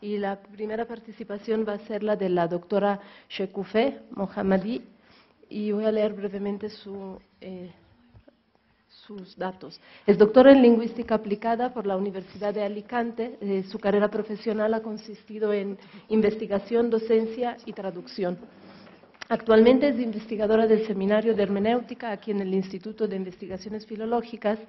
y la primera participación va a ser la de la doctora Shekufeh Mohammadi, y voy a leer brevemente sus datos. Es doctora en Lingüística Aplicada por la Universidad de Alicante. Su carrera profesional ha consistido en investigación, docencia y traducción. Actualmente es investigadora del Seminario de Hermenéutica aquí en el Instituto de Investigaciones Filológicas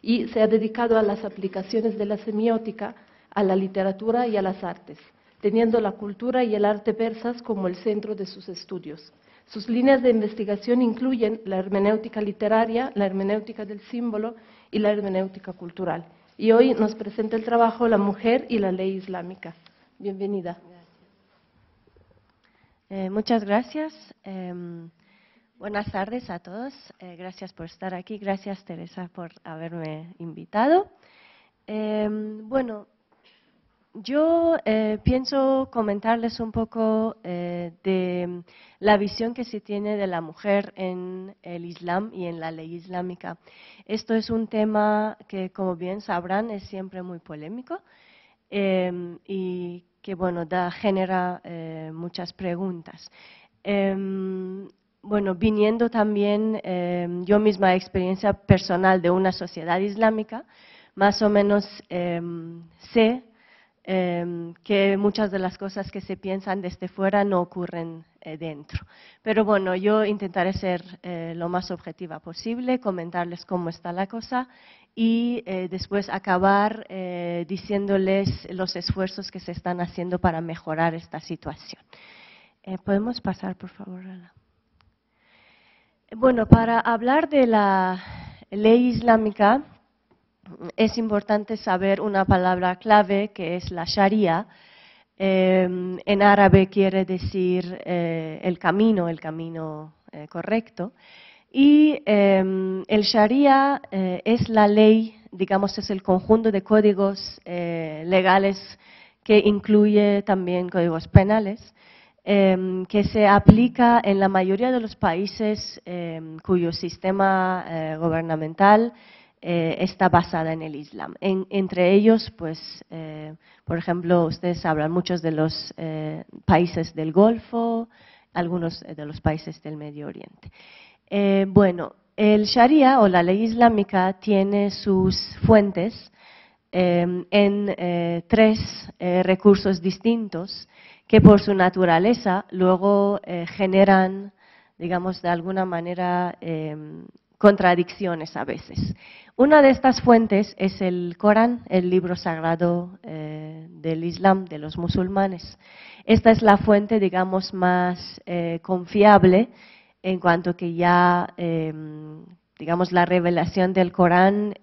y se ha dedicado a las aplicaciones de la semiótica a la literatura y a las artes, teniendo la cultura y el arte persas como el centro de sus estudios. Sus líneas de investigación incluyen la hermenéutica literaria, la hermenéutica del símbolo y la hermenéutica cultural. Y hoy nos presenta el trabajo La mujer y la ley islámica. Bienvenida. Muchas gracias. Buenas tardes a todos. Gracias por estar aquí. Gracias, Teresa, por haberme invitado. Bueno, yo pienso comentarles un poco de la visión que se tiene de la mujer en el Islam y en la ley islámica. Esto es un tema que, como bien sabrán, es siempre muy polémico y que, bueno, genera muchas preguntas. Bueno, viniendo también yo misma experiencia personal de una sociedad islámica, más o menos sé que muchas de las cosas que se piensan desde fuera no ocurren dentro. Pero bueno, yo intentaré ser lo más objetiva posible, comentarles cómo está la cosa y después acabar diciéndoles los esfuerzos que se están haciendo para mejorar esta situación. ¿Podemos pasar, por favor, a la... Bueno, para hablar de la ley islámica es importante saber una palabra clave que es la Sharia. En árabe quiere decir el camino correcto. Y el Sharia es la ley, digamos, es el conjunto de códigos legales que incluye también códigos penales, que se aplica en la mayoría de los países cuyo sistema gubernamental está basada en el Islam. Entre ellos, pues, por ejemplo, ustedes hablan muchos de los países del Golfo, algunos de los países del Medio Oriente. Bueno, el Sharia o la ley islámica tiene sus fuentes en tres recursos distintos que por su naturaleza luego generan, digamos, de alguna manera contradicciones a veces. Una de estas fuentes es el Corán, el libro sagrado del Islam, de los musulmanes. Esta es la fuente, digamos, más confiable en cuanto que ya, digamos, la revelación del Corán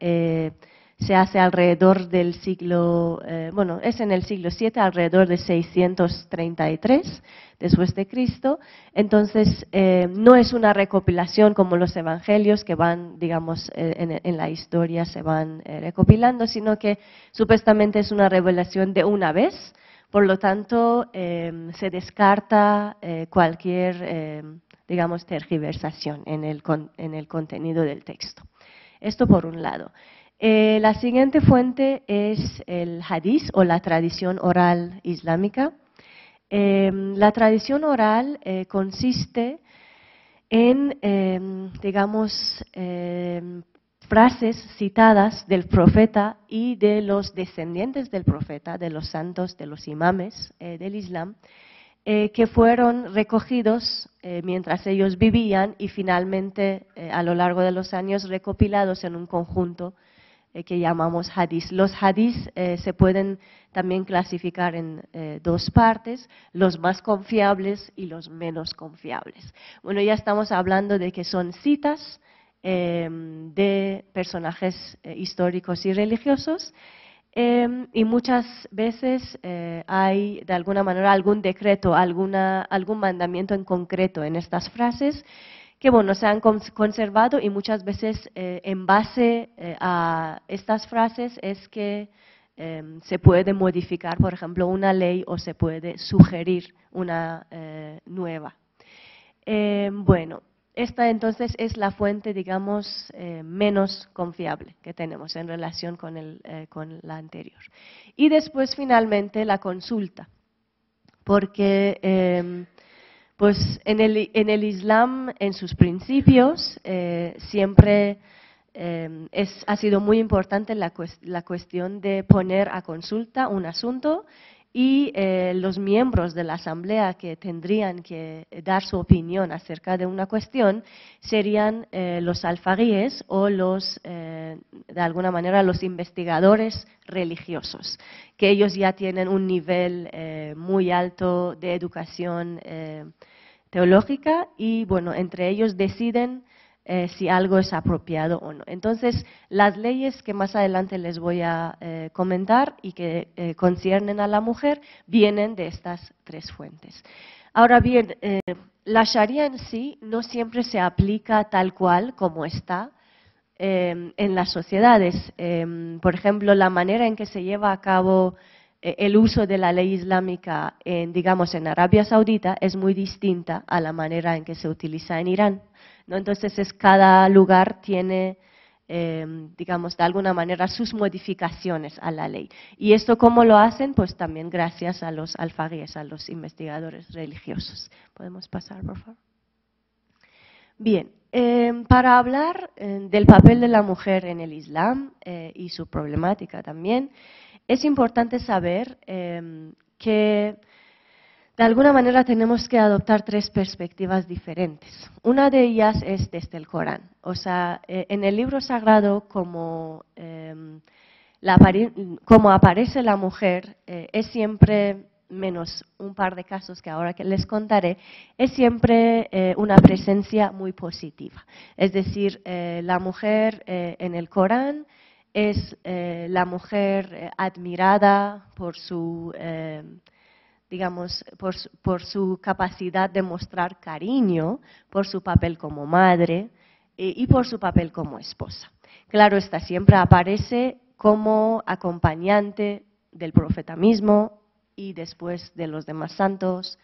se hace alrededor del siglo, bueno, es en el siglo VII, alrededor de 633 después de Cristo. Entonces, no es una recopilación como los evangelios que van, digamos, en la historia se van recopilando, sino que supuestamente es una revelación de una vez. Por lo tanto, se descarta cualquier, digamos, tergiversación en el contenido del texto. Esto por un lado. La siguiente fuente es el hadís o la tradición oral islámica. La tradición oral consiste en, digamos, frases citadas del profeta y de los descendientes del profeta, de los santos, de los imames del Islam, que fueron recogidos mientras ellos vivían y finalmente a lo largo de los años recopilados en un conjunto que llamamos hadís. Los hadís se pueden también clasificar en dos partes, los más confiables y los menos confiables. Bueno, ya estamos hablando de que son citas de personajes históricos y religiosos y muchas veces hay de alguna manera algún decreto, algún mandamiento en concreto en estas frases que bueno, se han conservado y muchas veces en base a estas frases es que se puede modificar, por ejemplo, una ley o se puede sugerir una nueva. Bueno, esta entonces es la fuente, digamos, menos confiable que tenemos en relación con la anterior. Y después, finalmente, la consulta, porque pues en el Islam, en sus principios, siempre ha sido muy importante la cuestión de poner a consulta un asunto y los miembros de la asamblea que tendrían que dar su opinión acerca de una cuestión serían los alfaguíes o de alguna manera los investigadores religiosos, que ellos ya tienen un nivel muy alto de educación teológica y, bueno, entre ellos deciden si algo es apropiado o no. Entonces, las leyes que más adelante les voy a comentar y que conciernen a la mujer vienen de estas tres fuentes. Ahora bien, la Sharia en sí no siempre se aplica tal cual como está en las sociedades. Por ejemplo, la manera en que se lleva a cabo el uso de la ley islámica digamos, en Arabia Saudita es muy distinta a la manera en que se utiliza en Irán, ¿no? Entonces, cada lugar tiene, digamos, de alguna manera sus modificaciones a la ley. ¿Y esto cómo lo hacen? Pues también gracias a los alfaguíes, a los investigadores religiosos. ¿Podemos pasar, por favor? Bien, para hablar del papel de la mujer en el Islam y su problemática también, es importante saber que de alguna manera tenemos que adoptar tres perspectivas diferentes. Una de ellas es desde el Corán. O sea, en el libro sagrado, como aparece la mujer, es siempre, menos un par de casos que ahora que les contaré, es siempre una presencia muy positiva. Es decir, la mujer en el Corán es la mujer admirada por su digamos, por su capacidad de mostrar cariño, por su papel como madre y por su papel como esposa. Claro, esta siempre aparece como acompañante del profeta mismo y después de los demás santos.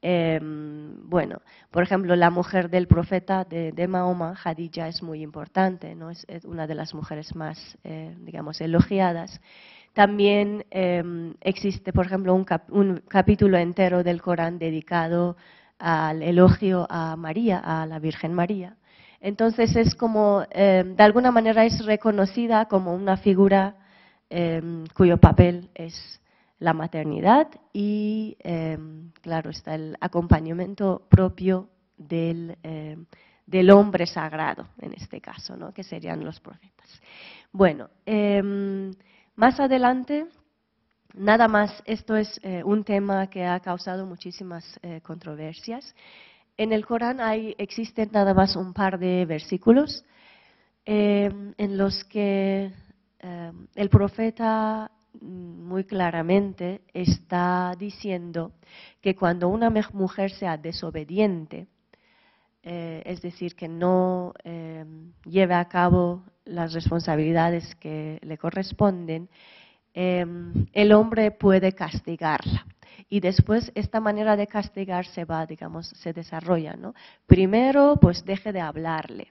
Bueno, por ejemplo, la mujer del profeta de Mahoma, Khadija, es muy importante, ¿no? Es una de las mujeres más, digamos, elogiadas. También existe, por ejemplo, un capítulo entero del Corán dedicado al elogio a María, a la Virgen María. Entonces es como, de alguna manera es reconocida como una figura cuyo papel es la maternidad y, claro, está el acompañamiento propio del hombre sagrado, en este caso, ¿no? Que serían los profetas. Bueno, más adelante, nada más, esto es un tema que ha causado muchísimas controversias. En el Corán existen nada más un par de versículos en los que el profeta muy claramente está diciendo que cuando una mujer sea desobediente, es decir, que no lleve a cabo las responsabilidades que le corresponden, el hombre puede castigarla. Y después esta manera de castigar se desarrolla, ¿no? Primero, pues deje de hablarle.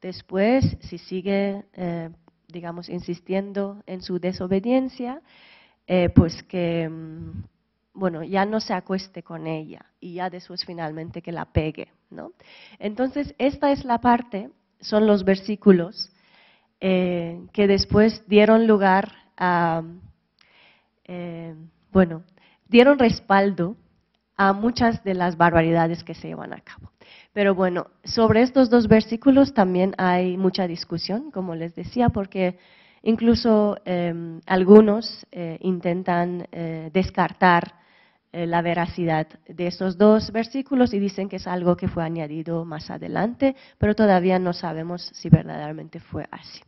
Después, si sigue, digamos, insistiendo en su desobediencia, pues que, bueno, ya no se acueste con ella y ya después finalmente que la pegue, ¿no? Entonces, esta es la parte, son los versículos que después dieron lugar a, bueno, dieron respaldo a muchas de las barbaridades que se llevan a cabo. Pero bueno, sobre estos dos versículos también hay mucha discusión, como les decía, porque incluso algunos intentan descartar la veracidad de estos dos versículos y dicen que es algo que fue añadido más adelante, pero todavía no sabemos si verdaderamente fue así.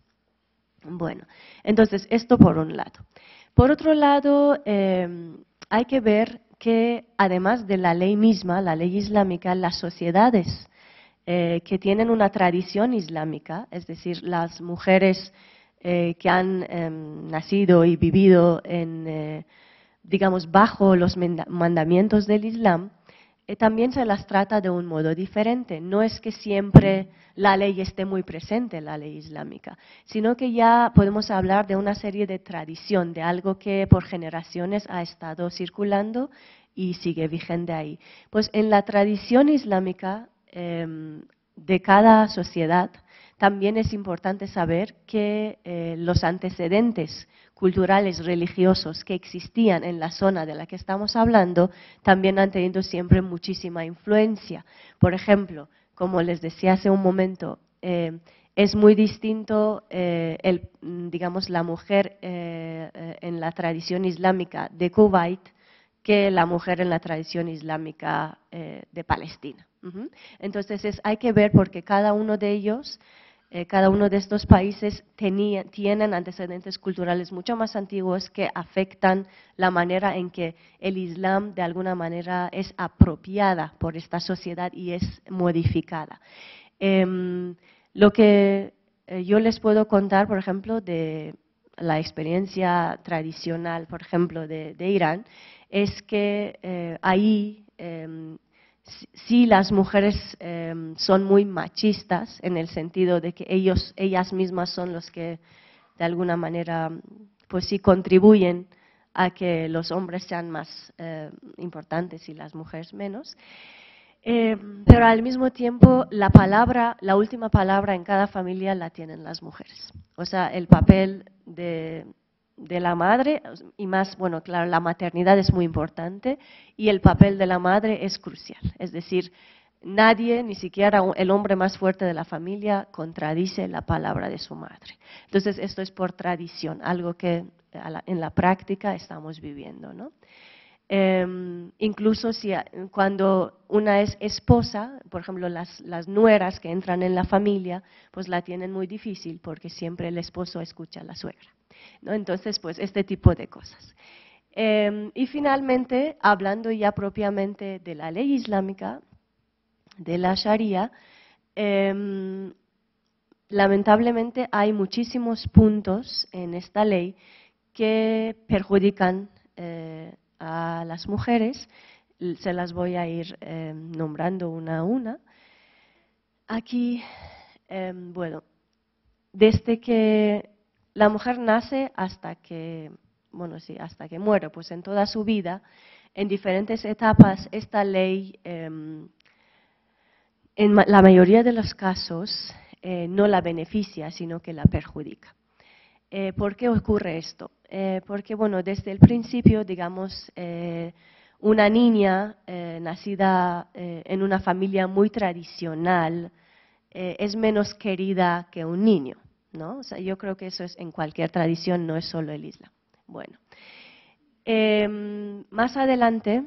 Bueno, entonces esto por un lado. Por otro lado, hay que ver que además de la ley misma, la ley islámica, las sociedades que tienen una tradición islámica, es decir, las mujeres que han nacido y vivido digamos, bajo los mandamientos del Islam, también se las trata de un modo diferente. No es que siempre la ley esté muy presente, la ley islámica, sino que ya podemos hablar de una serie de tradición, de algo que por generaciones ha estado circulando y sigue vigente ahí. Pues en la tradición islámica de cada sociedad también es importante saber que los antecedentes culturales, religiosos que existían en la zona de la que estamos hablando, también han tenido siempre muchísima influencia. Por ejemplo, como les decía hace un momento, es muy distinto, digamos, la mujer en la tradición islámica de Kuwait que la mujer en la tradición islámica de Palestina. Entonces hay que ver porque cada uno de ellos, cada uno de estos países tienen antecedentes culturales mucho más antiguos que afectan la manera en que el Islam de alguna manera es apropiada por esta sociedad y es modificada. Lo que yo les puedo contar, por ejemplo, de la experiencia tradicional, por ejemplo, de Irán, es que ahí sí las mujeres son muy machistas en el sentido de que ellas mismas son los que de alguna manera pues sí contribuyen a que los hombres sean más importantes y las mujeres menos. Pero al mismo tiempo la última palabra en cada familia la tienen las mujeres. O sea, el papel de la madre, y más, bueno, claro, la maternidad es muy importante y el papel de la madre es crucial. Es decir, nadie, ni siquiera el hombre más fuerte de la familia, contradice la palabra de su madre. Entonces, esto es por tradición, algo que en la práctica estamos viviendo, ¿no? Incluso cuando una es esposa, por ejemplo, las nueras que entran en la familia, pues la tienen muy difícil porque siempre el esposo escucha a la suegra, ¿no? Entonces, pues este tipo de cosas. Y finalmente, hablando ya propiamente de la ley islámica, de la Sharia, lamentablemente hay muchísimos puntos en esta ley que perjudican a las mujeres. Se las voy a ir nombrando una a una. Aquí, bueno, desde que la mujer nace hasta que, bueno, sí, hasta que muere, pues en toda su vida, en diferentes etapas, esta ley, en la mayoría de los casos, no la beneficia, sino que la perjudica. ¿Por qué ocurre esto? Porque, bueno, desde el principio, digamos, una niña nacida en una familia muy tradicional es menos querida que un niño, ¿no? O sea, yo creo que eso es en cualquier tradición, no es solo el Islam. Bueno, más adelante,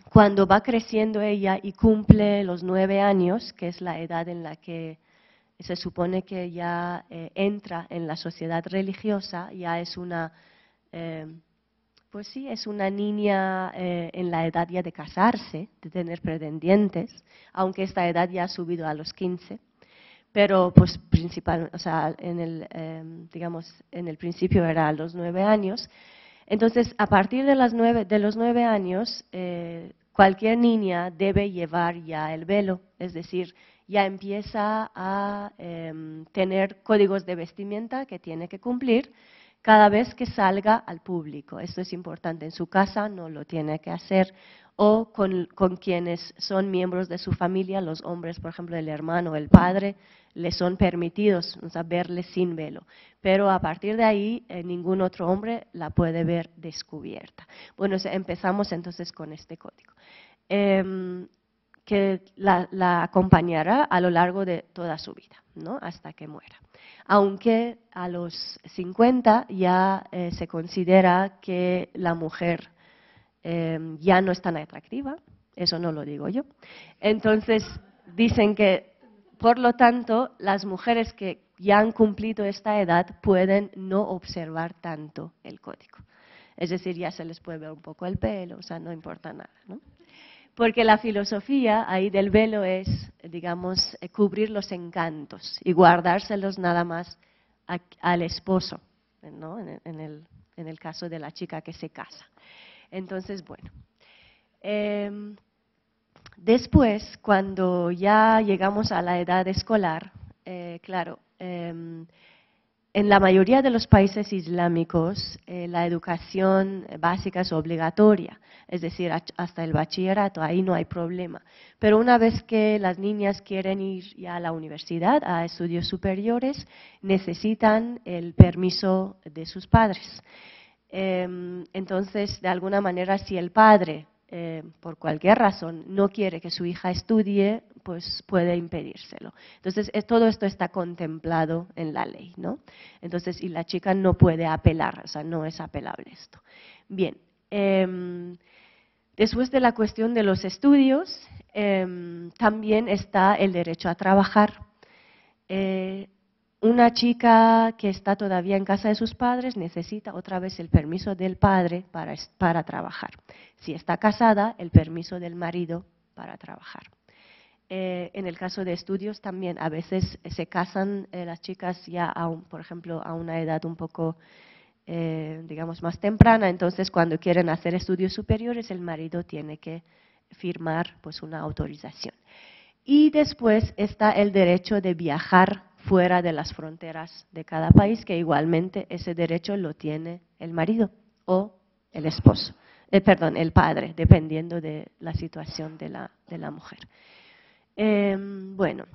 cuando va creciendo ella y cumple los 9 años, que es la edad en la que se supone que ya entra en la sociedad religiosa, ya es una, pues sí, es una niña en la edad ya de casarse, de tener pretendientes, aunque esta edad ya ha subido a los 15, pero pues o sea, digamos, en el principio era a los 9 años. Entonces, a partir de los 9 años, cualquier niña debe llevar ya el velo, es decir, ya empieza a tener códigos de vestimenta que tiene que cumplir cada vez que salga al público. Esto es importante. En su casa no lo tiene que hacer, o con quienes son miembros de su familia, los hombres, por ejemplo, el hermano o el padre, le son permitidos, o sea, verle sin velo. Pero a partir de ahí, ningún otro hombre la puede ver descubierta. Bueno, empezamos entonces con este código, que la acompañará a lo largo de toda su vida, ¿no? Hasta que muera. Aunque a los 50 ya se considera que la mujer ya no es tan atractiva, eso no lo digo yo. Entonces, dicen que, por lo tanto, las mujeres que ya han cumplido esta edad pueden no observar tanto el código. Es decir, ya se les puede ver un poco el pelo, o sea, no importa nada, ¿no? Porque la filosofía ahí del velo es, digamos, cubrir los encantos y guardárselos nada más al esposo, ¿no? En el caso de la chica que se casa. Entonces, bueno, Después, cuando ya llegamos a la edad escolar, claro, en la mayoría de los países islámicos la educación básica es obligatoria, es decir, hasta el bachillerato, ahí no hay problema. Pero una vez que las niñas quieren ir ya a la universidad, a estudios superiores, necesitan el permiso de sus padres. Entonces, de alguna manera, si el padre, por cualquier razón, no quiere que su hija estudie, pues puede impedírselo. Entonces, todo esto está contemplado en la ley, ¿no? Entonces, y la chica no puede apelar, o sea, no es apelable esto. Bien, después de la cuestión de los estudios, también está el derecho a trabajar. Una chica que está todavía en casa de sus padres necesita otra vez el permiso del padre para trabajar. Si está casada, el permiso del marido para trabajar. En el caso de estudios también, a veces se casan las chicas ya, por ejemplo, a una edad un poco, digamos, más temprana, entonces cuando quieren hacer estudios superiores, el marido tiene que firmar pues una autorización. Y después está el derecho de viajar fuera de las fronteras de cada país, que igualmente ese derecho lo tiene el marido o el esposo, el padre, dependiendo de la situación de la mujer. Bueno,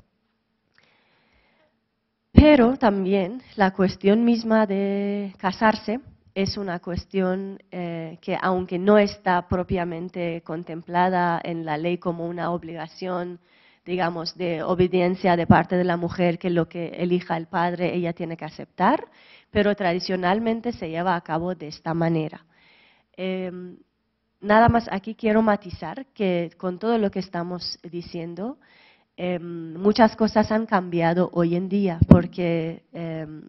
pero también la cuestión misma de casarse es una cuestión que, aunque no está propiamente contemplada en la ley como una obligación, digamos, de obediencia de parte de la mujer, que lo que elija el padre ella tiene que aceptar, pero tradicionalmente se lleva a cabo de esta manera. Nada más aquí quiero matizar que con todo lo que estamos diciendo, muchas cosas han cambiado hoy en día porque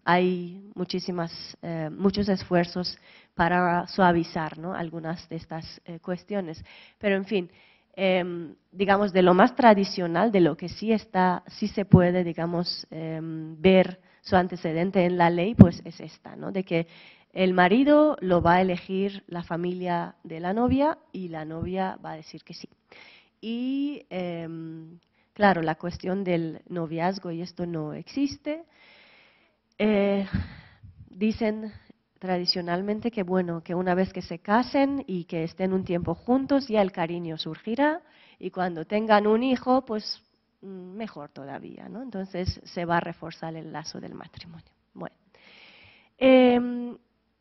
hay muchos esfuerzos para suavizar, ¿no?, algunas de estas cuestiones. Pero en fin, digamos, de lo más tradicional, de lo que sí se puede, digamos, ver su antecedente en la ley, pues es esta, ¿no?, de que el marido lo va a elegir la familia de la novia y la novia va a decir que sí. Y claro, la cuestión del noviazgo y esto no existe. Dicen tradicionalmente que bueno, que una vez que se casen y que estén un tiempo juntos, ya el cariño surgirá y cuando tengan un hijo, pues mejor todavía, ¿no? Entonces se va a reforzar el lazo del matrimonio. Bueno,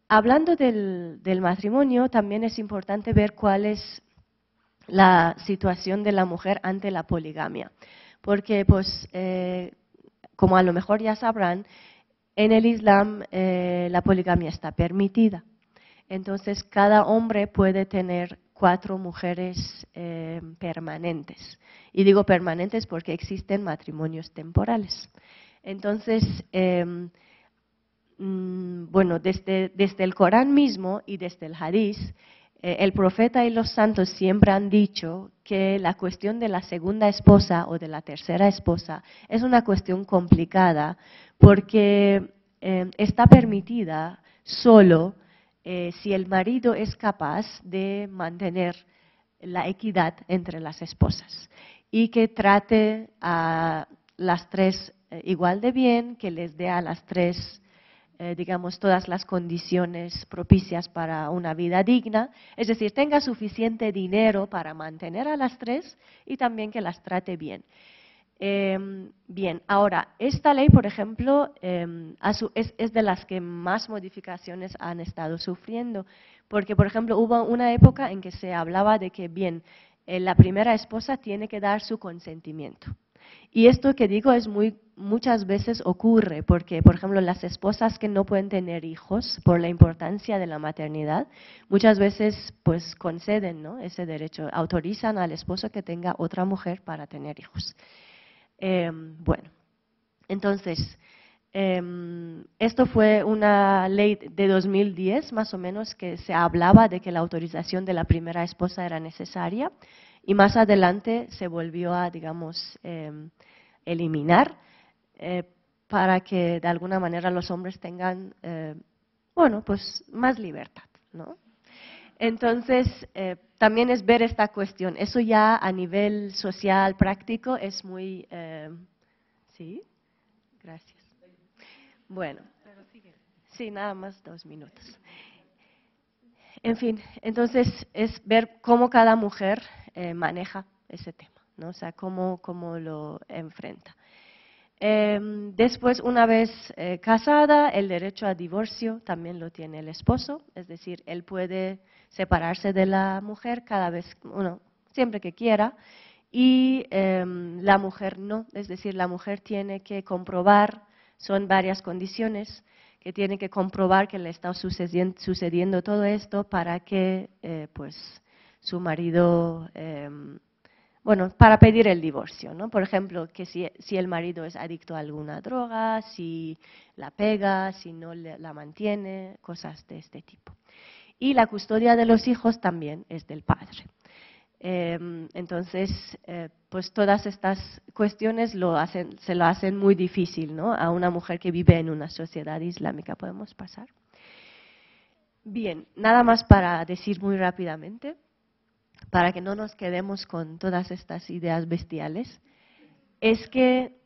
hablando del matrimonio, también es importante ver cuál es la situación de la mujer ante la poligamia. Porque, pues, como a lo mejor ya sabrán, en el Islam la poligamia está permitida. Entonces, cada hombre puede tener 4 mujeres permanentes. Y digo permanentes porque existen matrimonios temporales. Entonces, bueno, desde el Corán mismo y desde el Hadís, el profeta y los santos siempre han dicho que la cuestión de la segunda esposa o de la tercera esposa es una cuestión complicada porque está permitida solo si el marido es capaz de mantener la equidad entre las esposas y que trate a las 3 igual de bien, que les dé a las 3 digamos, todas las condiciones propicias para una vida digna, es decir, tenga suficiente dinero para mantener a las 3 y también que las trate bien. Bien, ahora, esta ley, por ejemplo, es de las que más modificaciones han estado sufriendo, porque, por ejemplo, hubo una época en que se hablaba de que, bien, la primera esposa tiene que dar su consentimiento. Y esto que digo muchas veces ocurre porque, por ejemplo, las esposas que no pueden tener hijos por la importancia de la maternidad, muchas veces pues conceden, ¿no?, ese derecho, autorizan al esposo que tenga otra mujer para tener hijos. Bueno, entonces, esto fue una ley de 2010 más o menos que se hablaba de que la autorización de la primera esposa era necesaria. Y más adelante se volvió a, digamos, eliminar para que de alguna manera los hombres tengan, bueno, pues más libertad, ¿no? Entonces, también es ver esta cuestión. Eso ya a nivel social, práctico, es muy... ¿Sí? Gracias. Bueno, sí, nada más 2 minutos. En fin, entonces es ver cómo cada mujer maneja ese tema, ¿no? O sea, cómo lo enfrenta. Después, una vez casada, el derecho a divorcio también lo tiene el esposo, es decir, él puede separarse de la mujer cada vez, siempre que quiera, y la mujer no, es decir, la mujer tiene que comprobar, son varias condiciones, que tiene que comprobar que le está sucediendo todo esto para que pues su marido, para pedir el divorcio, ¿no? Por ejemplo, que si el marido es adicto a alguna droga, si la pega, si no la mantiene, cosas de este tipo. Y la custodia de los hijos también es del padre. Entonces, pues todas estas cuestiones se lo hacen muy difícil, ¿no? A una mujer que vive en una sociedad islámica. ¿Podemos pasar? Bien, nada más para decir muy rápidamente, para que no nos quedemos con todas estas ideas bestiales, es que,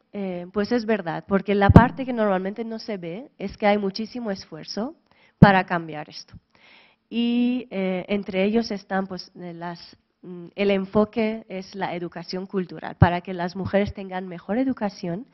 pues es verdad, porque la parte que normalmente no se ve es que hay muchísimo esfuerzo para cambiar esto. Y entre ellos están pues el enfoque es la educación cultural, para que las mujeres tengan mejor educación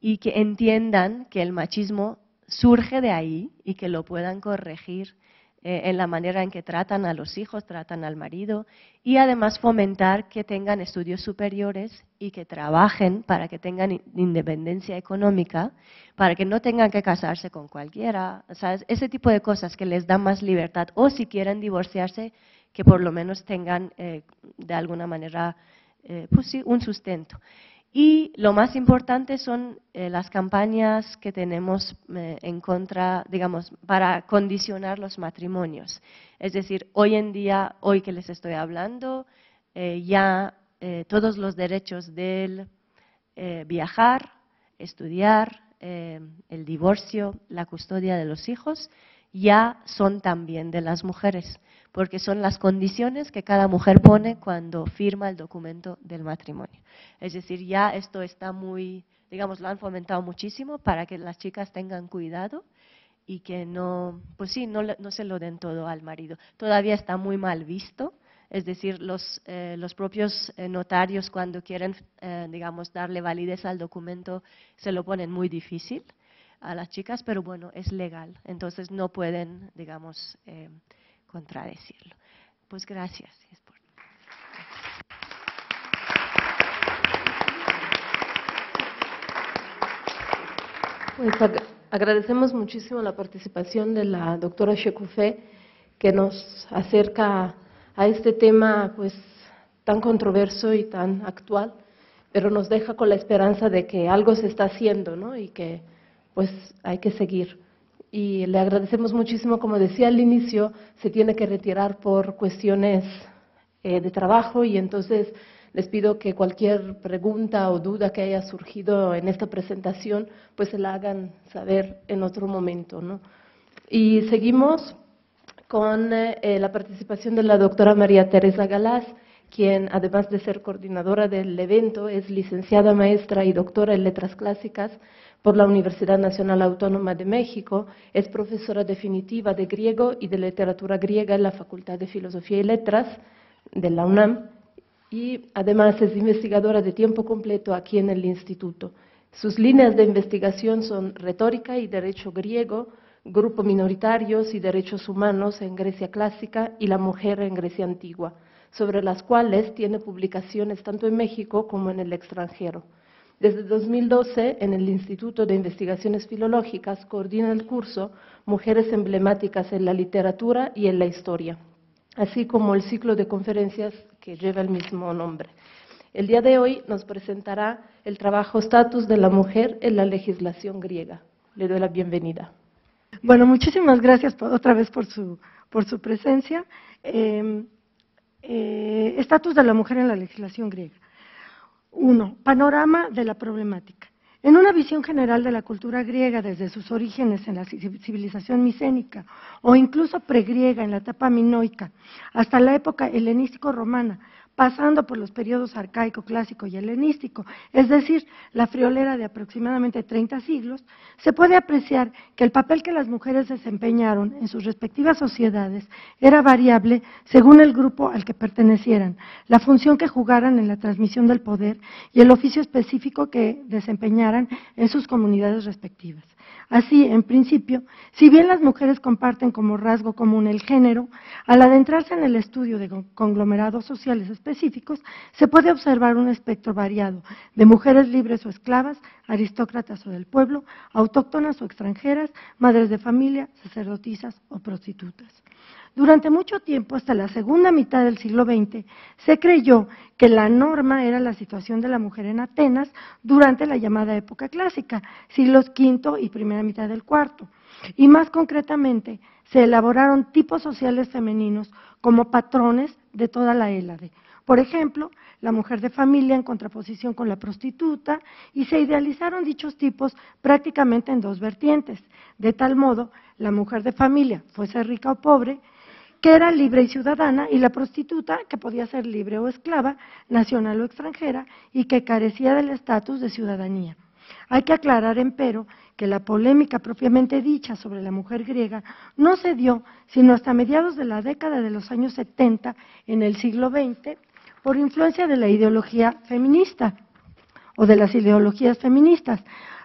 y que entiendan que el machismo surge de ahí y que lo puedan corregir en la manera en que tratan a los hijos, tratan al marido, y además fomentar que tengan estudios superiores y que trabajen para que tengan independencia económica, para que no tengan que casarse con cualquiera, ¿sabes? Ese tipo de cosas que les dan más libertad, o si quieren divorciarse, que por lo menos tengan de alguna manera pues sí, un sustento. Y lo más importante son las campañas que tenemos en contra, digamos, para condicionar los matrimonios. Es decir, hoy en día, hoy que les estoy hablando, ya todos los derechos del viajar, estudiar, el divorcio, la custodia de los hijos, ya son también de las mujeres, porque son las condiciones que cada mujer pone cuando firma el documento del matrimonio. Es decir, ya esto está muy, digamos, lo han fomentado muchísimo para que las chicas tengan cuidado y que no, pues sí, no se lo den todo al marido. Todavía está muy mal visto, es decir, los propios notarios cuando quieren, digamos, darle validez al documento se lo ponen muy difícil a las chicas, pero bueno, es legal, entonces no pueden, digamos, contradecirlo. Pues gracias. Pues agradecemos muchísimo la participación de la doctora Shekufeh, que nos acerca a este tema pues tan controverso y tan actual, pero nos deja con la esperanza de que algo se está haciendo, ¿no? Y que pues hay que seguir. Y le agradecemos muchísimo, como decía al inicio, se tiene que retirar por cuestiones de trabajo, y entonces les pido que cualquier pregunta o duda que haya surgido en esta presentación, pues se la hagan saber en otro momento, ¿no? Y seguimos con la participación de la doctora María Teresa Galás, quien, además de ser coordinadora del evento, es licenciada, maestra y doctora en Letras Clásicas por la Universidad Nacional Autónoma de México, es profesora definitiva de griego y de literatura griega en la Facultad de Filosofía y Letras de la UNAM, y además es investigadora de tiempo completo aquí en el instituto. Sus líneas de investigación son retórica y derecho griego, grupos minoritarios y derechos humanos en Grecia clásica y la mujer en Grecia antigua, sobre las cuales tiene publicaciones tanto en México como en el extranjero. Desde 2012, en el Instituto de Investigaciones Filológicas, coordina el curso Mujeres emblemáticas en la literatura y en la historia, así como el ciclo de conferencias que lleva el mismo nombre. El día de hoy nos presentará el trabajo Estatus de la mujer en la legislación griega. Le doy la bienvenida. Bueno, muchísimas gracias otra vez por su presencia. Estatus de la mujer en la legislación griega. 1. Panorama de la problemática. En una visión general de la cultura griega desde sus orígenes en la civilización micénica o incluso pregriega en la etapa minoica hasta la época helenístico-romana, pasando por los periodos arcaico, clásico y helenístico, es decir, la friolera de aproximadamente 30 siglos, se puede apreciar que el papel que las mujeres desempeñaron en sus respectivas sociedades era variable según el grupo al que pertenecieran, la función que jugaran en la transmisión del poder y el oficio específico que desempeñaran en sus comunidades respectivas. Así, en principio, si bien las mujeres comparten como rasgo común el género, al adentrarse en el estudio de conglomerados sociales específicos, se puede observar un espectro variado de mujeres libres o esclavas, aristócratas o del pueblo, autóctonas o extranjeras, madres de familia, sacerdotisas o prostitutas. Durante mucho tiempo, hasta la segunda mitad del siglo XX, se creyó que la norma era la situación de la mujer en Atenas durante la llamada época clásica, siglos V y primera mitad del IV, y más concretamente se elaboraron tipos sociales femeninos como patrones de toda la Hélade. Por ejemplo, la mujer de familia en contraposición con la prostituta, y se idealizaron dichos tipos prácticamente en dos vertientes, de tal modo la mujer de familia, fuese rica o pobre, que era libre y ciudadana, y la prostituta, que podía ser libre o esclava, nacional o extranjera, y que carecía del estatus de ciudadanía. Hay que aclarar, empero, que la polémica propiamente dicha sobre la mujer griega no se dio sino hasta mediados de la década de los años 70 en el siglo XX, por influencia de la ideología feminista o de las ideologías feministas.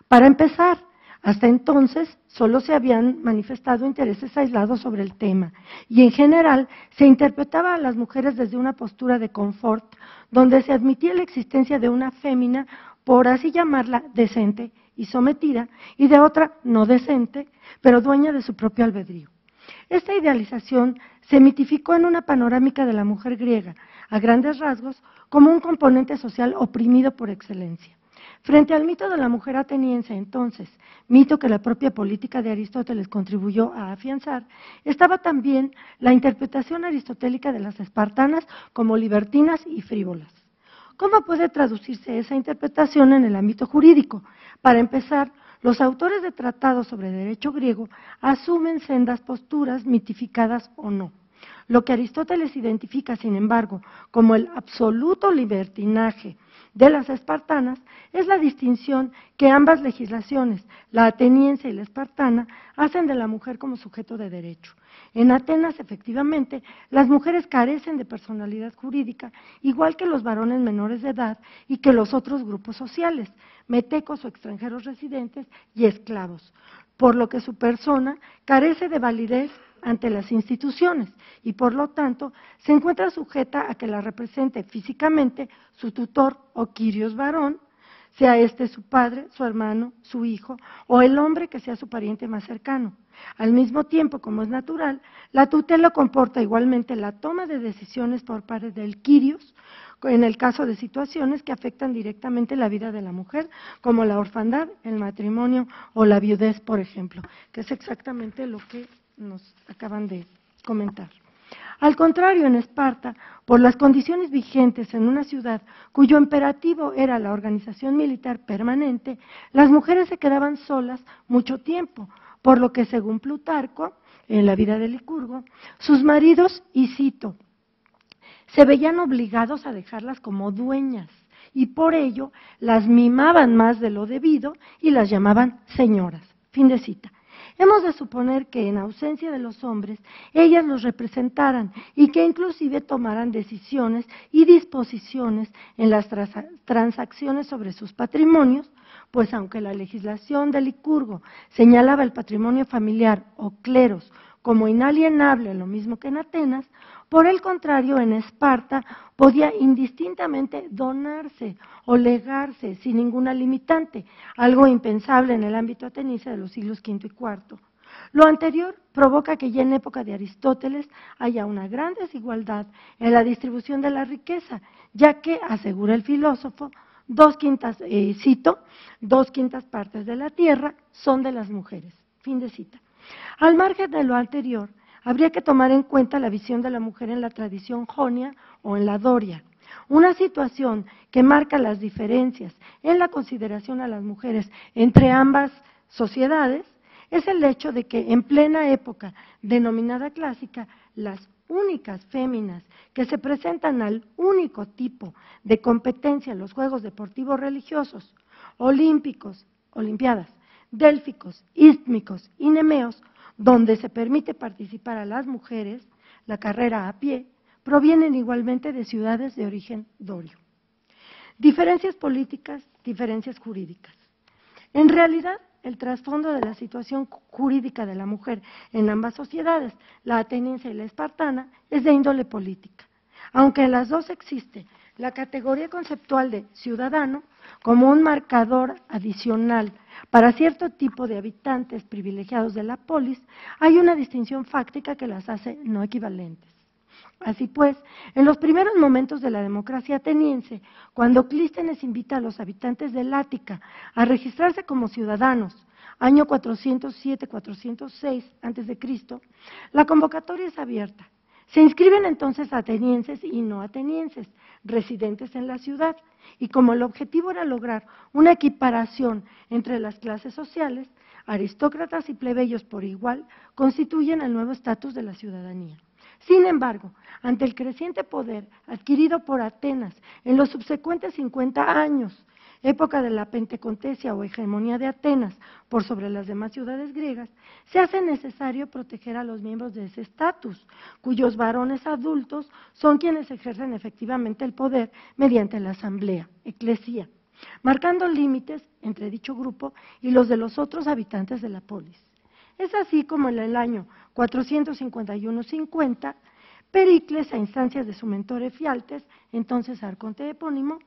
Para empezar, hasta entonces solo se habían manifestado intereses aislados sobre el tema y en general se interpretaba a las mujeres desde una postura de confort, donde se admitía la existencia de una fémina, por así llamarla, decente y sometida, y de otra no decente, pero dueña de su propio albedrío. Esta idealización se mitificó en una panorámica de la mujer griega, a grandes rasgos, como un componente social oprimido por excelencia. Frente al mito de la mujer ateniense entonces, mito que la propia política de Aristóteles contribuyó a afianzar, estaba también la interpretación aristotélica de las espartanas como libertinas y frívolas. ¿Cómo puede traducirse esa interpretación en el ámbito jurídico? Para empezar, los autores de tratados sobre derecho griego asumen sendas posturas, mitificadas o no. Lo que Aristóteles identifica, sin embargo, como el absoluto libertinaje de las espartanas es la distinción que ambas legislaciones, la ateniense y la espartana, hacen de la mujer como sujeto de derecho. En Atenas, efectivamente, las mujeres carecen de personalidad jurídica, igual que los varones menores de edad y que los otros grupos sociales, metecos o extranjeros residentes y esclavos, por lo que su persona carece de validez ante las instituciones y por lo tanto se encuentra sujeta a que la represente físicamente su tutor o quirios varón, sea este su padre, su hermano, su hijo o el hombre que sea su pariente más cercano. Al mismo tiempo, como es natural, la tutela comporta igualmente la toma de decisiones por parte del quirios, en el caso de situaciones que afectan directamente la vida de la mujer, como la orfandad, el matrimonio o la viudez, por ejemplo, que es exactamente lo que nos acaban de comentar. Al contrario, en Esparta, por las condiciones vigentes en una ciudad cuyo imperativo era la organización militar permanente, las mujeres se quedaban solas mucho tiempo, por lo que, según Plutarco, en la vida de Licurgo, sus maridos, y cito, se veían obligados a dejarlas como dueñas y por ello las mimaban más de lo debido y las llamaban señoras. Fin de cita. Hemos de suponer que en ausencia de los hombres, ellas los representaran y que inclusive tomaran decisiones y disposiciones en las transacciones sobre sus patrimonios, pues aunque la legislación de Licurgo señalaba el patrimonio familiar o cleros como inalienable, lo mismo que en Atenas, por el contrario, en Esparta podía indistintamente donarse o legarse sin ninguna limitante, algo impensable en el ámbito ateniense de los siglos V y IV. Lo anterior provoca que ya en época de Aristóteles haya una gran desigualdad en la distribución de la riqueza, ya que, asegura el filósofo, 2/5 partes de la tierra son de las mujeres. Fin de cita. Al margen de lo anterior, habría que tomar en cuenta la visión de la mujer en la tradición jonia o en la doria. Una situación que marca las diferencias en la consideración a las mujeres entre ambas sociedades es el hecho de que en plena época denominada clásica, las únicas féminas que se presentan al único tipo de competencia en los Juegos Deportivos Religiosos, olímpicos, olimpiadas, délficos, ístmicos y nemeos, donde se permite participar a las mujeres, la carrera a pie, provienen igualmente de ciudades de origen dorio. Diferencias políticas, diferencias jurídicas. En realidad, el trasfondo de la situación jurídica de la mujer en ambas sociedades, la ateniense y la espartana, es de índole política. Aunque en las dos existe la categoría conceptual de ciudadano como un marcador adicional para cierto tipo de habitantes privilegiados de la polis, hay una distinción fáctica que las hace no equivalentes. Así pues, en los primeros momentos de la democracia ateniense, cuando Clístenes invita a los habitantes del Ática a registrarse como ciudadanos, año 407-406 a.C., la convocatoria es abierta. Se inscriben entonces atenienses y no atenienses, residentes en la ciudad, y como el objetivo era lograr una equiparación entre las clases sociales, aristócratas y plebeyos por igual constituyen el nuevo estatus de la ciudadanía. Sin embargo, ante el creciente poder adquirido por Atenas en los subsecuentes 50 años, época de la pentecontesia o hegemonía de Atenas por sobre las demás ciudades griegas, se hace necesario proteger a los miembros de ese estatus, cuyos varones adultos son quienes ejercen efectivamente el poder mediante la asamblea, eclesía, marcando límites entre dicho grupo y los de los otros habitantes de la polis. Es así como en el año 451-50, Pericles, a instancias de su mentor Efialtes, entonces arconte epónimo,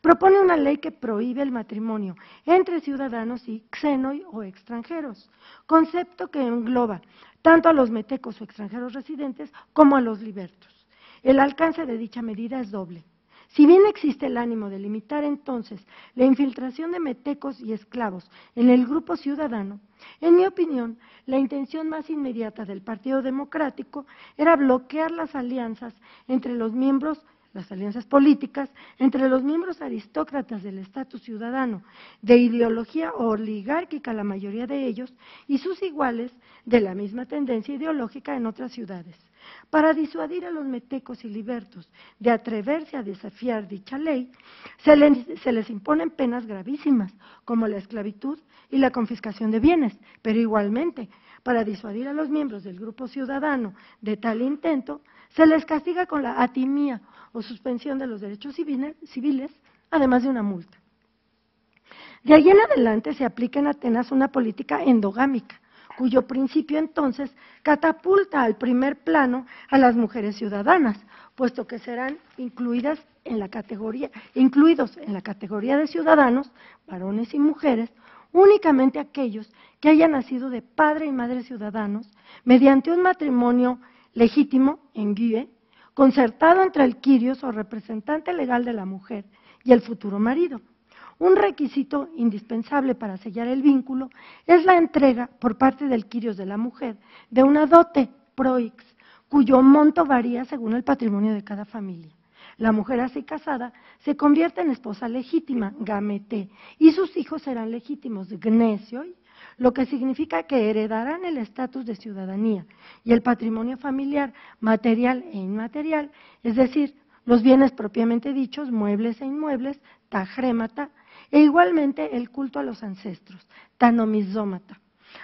propone una ley que prohíbe el matrimonio entre ciudadanos y xenoi o extranjeros, concepto que engloba tanto a los metecos o extranjeros residentes como a los libertos. El alcance de dicha medida es doble. Si bien existe el ánimo de limitar entonces la infiltración de metecos y esclavos en el grupo ciudadano, en mi opinión, la intención más inmediata del Partido Democrático era bloquear las alianzas entre los miembros, las alianzas políticas, entre los miembros aristócratas del estatus ciudadano, de ideología oligárquica la mayoría de ellos, y sus iguales de la misma tendencia ideológica en otras ciudades. Para disuadir a los metecos y libertos de atreverse a desafiar dicha ley, se les imponen penas gravísimas, como la esclavitud y la confiscación de bienes, pero igualmente, para disuadir a los miembros del grupo ciudadano de tal intento, se les castiga con la atimía o suspensión de los derechos civiles, además de una multa. De ahí en adelante se aplica en Atenas una política endogámica, cuyo principio entonces catapulta al primer plano a las mujeres ciudadanas, puesto que serán incluidos en la categoría de ciudadanos, varones y mujeres, únicamente aquellos que hayan nacido de padre y madre ciudadanos mediante un matrimonio legítimo, engue, concertado entre el quirios o representante legal de la mujer y el futuro marido. Un requisito indispensable para sellar el vínculo es la entrega por parte del quirios de la mujer de una dote proix, cuyo monto varía según el patrimonio de cada familia. La mujer así casada se convierte en esposa legítima, gamete, y sus hijos serán legítimos, gnesioi, lo que significa que heredarán el estatus de ciudadanía y el patrimonio familiar, material e inmaterial, es decir, los bienes propiamente dichos, muebles e inmuebles, tajrémata, e igualmente el culto a los ancestros, tanomizómata.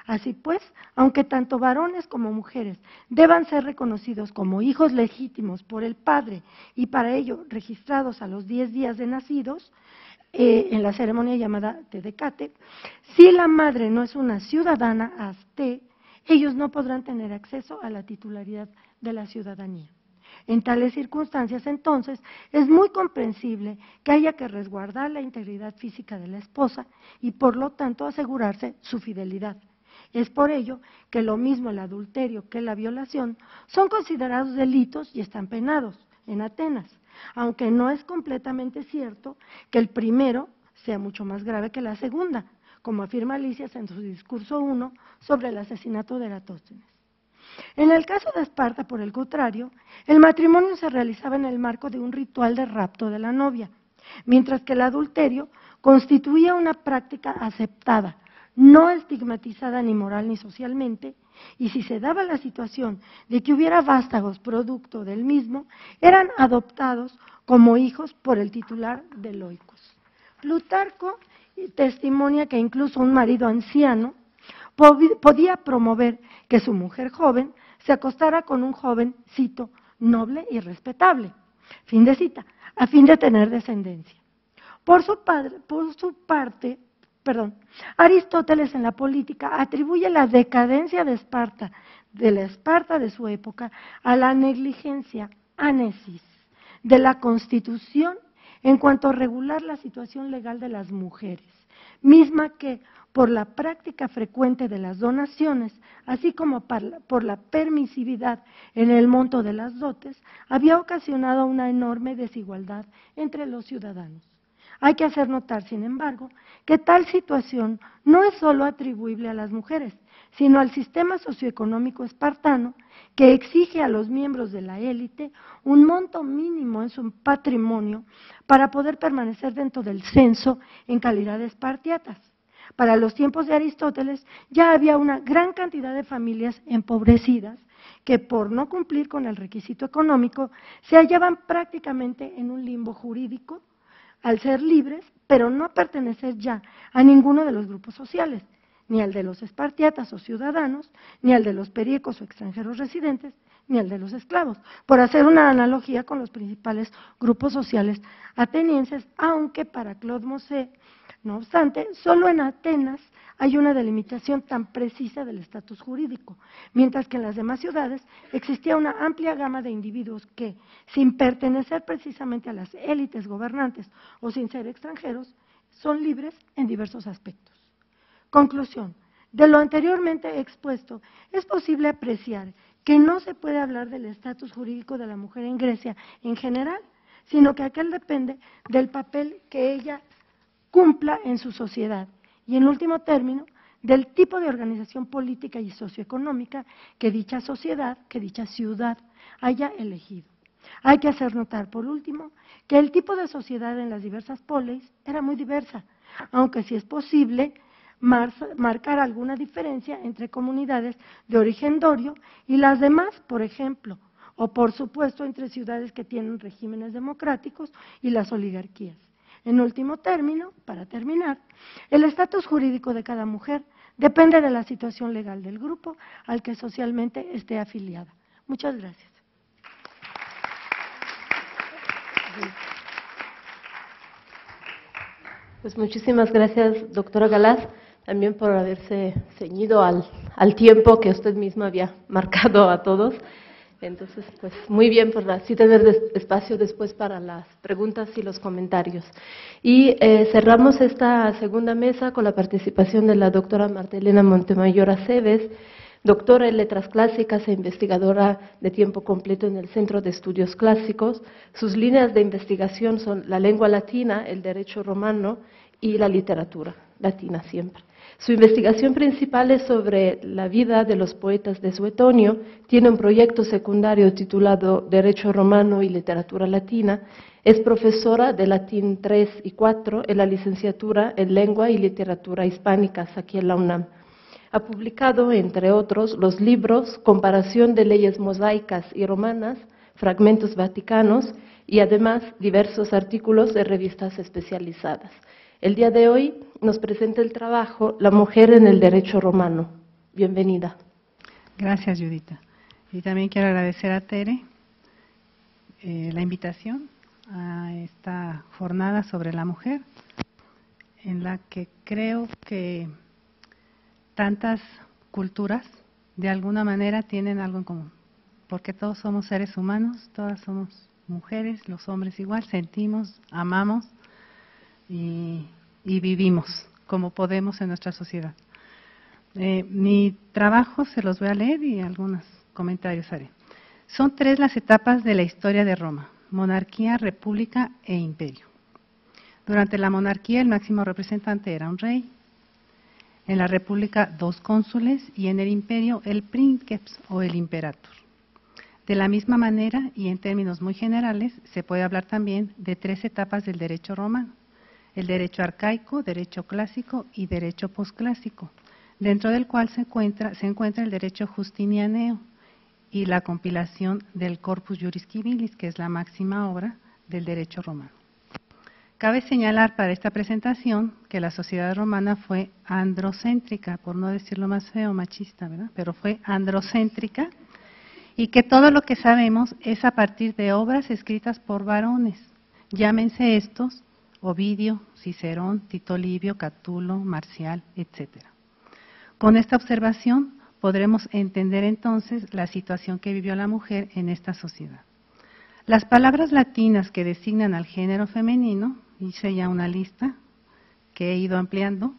Así pues, aunque tanto varones como mujeres deban ser reconocidos como hijos legítimos por el padre y para ello registrados a los 10 días de nacidos, en la ceremonia llamada Tedecate, si la madre no es una ciudadana aste, ellos no podrán tener acceso a la titularidad de la ciudadanía. En tales circunstancias, entonces, es muy comprensible que haya que resguardar la integridad física de la esposa y, por lo tanto, asegurarse su fidelidad. Es por ello que lo mismo el adulterio que la violación son considerados delitos y están penados en Atenas, aunque no es completamente cierto que el primero sea mucho más grave que la segunda, como afirma Lisias en su discurso 1 sobre el asesinato de Eratóstenes. En el caso de Esparta, por el contrario, el matrimonio se realizaba en el marco de un ritual de rapto de la novia, mientras que el adulterio constituía una práctica aceptada, no estigmatizada ni moral ni socialmente, y si se daba la situación de que hubiera vástagos producto del mismo, eran adoptados como hijos por el titular del oikos. Plutarco testimonia que incluso un marido anciano podía promover que su mujer joven se acostara con un joven, cito, noble y respetable, fin de cita, a fin de tener descendencia. Por su parte, Aristóteles en la política atribuye la decadencia de Esparta, de la Esparta de su época, a la negligencia, anesis, de la Constitución en cuanto a regular la situación legal de las mujeres, misma que, por la práctica frecuente de las donaciones, así como por la permisividad en el monto de las dotes, había ocasionado una enorme desigualdad entre los ciudadanos. Hay que hacer notar, sin embargo, que tal situación no es solo atribuible a las mujeres, sino al sistema socioeconómico espartano, que exige a los miembros de la élite un monto mínimo en su patrimonio para poder permanecer dentro del censo en calidad de espartiatas. Para los tiempos de Aristóteles ya había una gran cantidad de familias empobrecidas que, por no cumplir con el requisito económico, se hallaban prácticamente en un limbo jurídico, al ser libres, pero no pertenecer ya a ninguno de los grupos sociales, ni al de los espartiatas o ciudadanos, ni al de los periecos o extranjeros residentes, ni al de los esclavos, por hacer una analogía con los principales grupos sociales atenienses, aunque para Claude Monet, no obstante, solo en Atenas hay una delimitación tan precisa del estatus jurídico, mientras que en las demás ciudades existía una amplia gama de individuos que, sin pertenecer precisamente a las élites gobernantes o sin ser extranjeros, son libres en diversos aspectos. Conclusión. De lo anteriormente expuesto, es posible apreciar que no se puede hablar del estatus jurídico de la mujer en Grecia en general, sino que aquel depende del papel que ella cumpla en su sociedad y, en último término, del tipo de organización política y socioeconómica que dicha sociedad, que dicha ciudad haya elegido. Hay que hacer notar, por último, que el tipo de sociedad en las diversas polis era muy diversa, aunque sí es posible marcar alguna diferencia entre comunidades de origen dorio y las demás, por ejemplo, o por supuesto entre ciudades que tienen regímenes democráticos y las oligarquías. En último término, para terminar, el estatus jurídico de cada mujer depende de la situación legal del grupo al que socialmente esté afiliada. Muchas gracias. Pues muchísimas gracias, doctora Galaz, también por haberse ceñido al tiempo que usted misma había marcado a todos. Entonces, pues muy bien, por así tener espacio después para las preguntas y los comentarios. Y cerramos esta segunda mesa con la participación de la doctora Marta Elena Montemayor Aceves, doctora en Letras Clásicas e investigadora de tiempo completo en el Centro de Estudios Clásicos. Sus líneas de investigación son la lengua latina, el derecho romano y la literatura latina siempre. Su investigación principal es sobre la vida de los poetas de Suetonio. Tiene un proyecto secundario titulado Derecho Romano y Literatura Latina. Es profesora de Latín 3 y 4 en la licenciatura en Lengua y Literatura Hispánicas aquí en la UNAM. Ha publicado, entre otros, los libros Comparación de leyes mosaicas y romanas, Fragmentos vaticanos y además diversos artículos de revistas especializadas. El día de hoy nos presenta el trabajo La mujer en el derecho romano. Bienvenida. Gracias, Judita. Y también quiero agradecer a Tere la invitación a esta jornada sobre la mujer, en la que creo que tantas culturas de alguna manera tienen algo en común, porque todos somos seres humanos, todas somos mujeres, los hombres igual, sentimos, amamos y vivimos como podemos en nuestra sociedad. Mi trabajo se los voy a leer y algunos comentarios haré. Son 3 las etapas de la historia de Roma: monarquía, república e imperio. Durante la monarquía el máximo representante era un rey. En la República, 2 cónsules y en el Imperio, el princeps o el imperator. De la misma manera, y en términos muy generales, se puede hablar también de 3 etapas del derecho romano: el derecho arcaico, derecho clásico y derecho posclásico, dentro del cual se encuentra el derecho justinianeo y la compilación del Corpus Juris Civilis, que es la máxima obra del derecho romano. Cabe señalar para esta presentación que la sociedad romana fue androcéntrica, por no decirlo más feo, machista, ¿verdad? Pero fue androcéntrica, y que todo lo que sabemos es a partir de obras escritas por varones. Llámense estos Ovidio, Cicerón, Tito Livio, Catulo, Marcial, etc. Con esta observación podremos entender entonces la situación que vivió la mujer en esta sociedad. Las palabras latinas que designan al género femenino, hice ya una lista que he ido ampliando: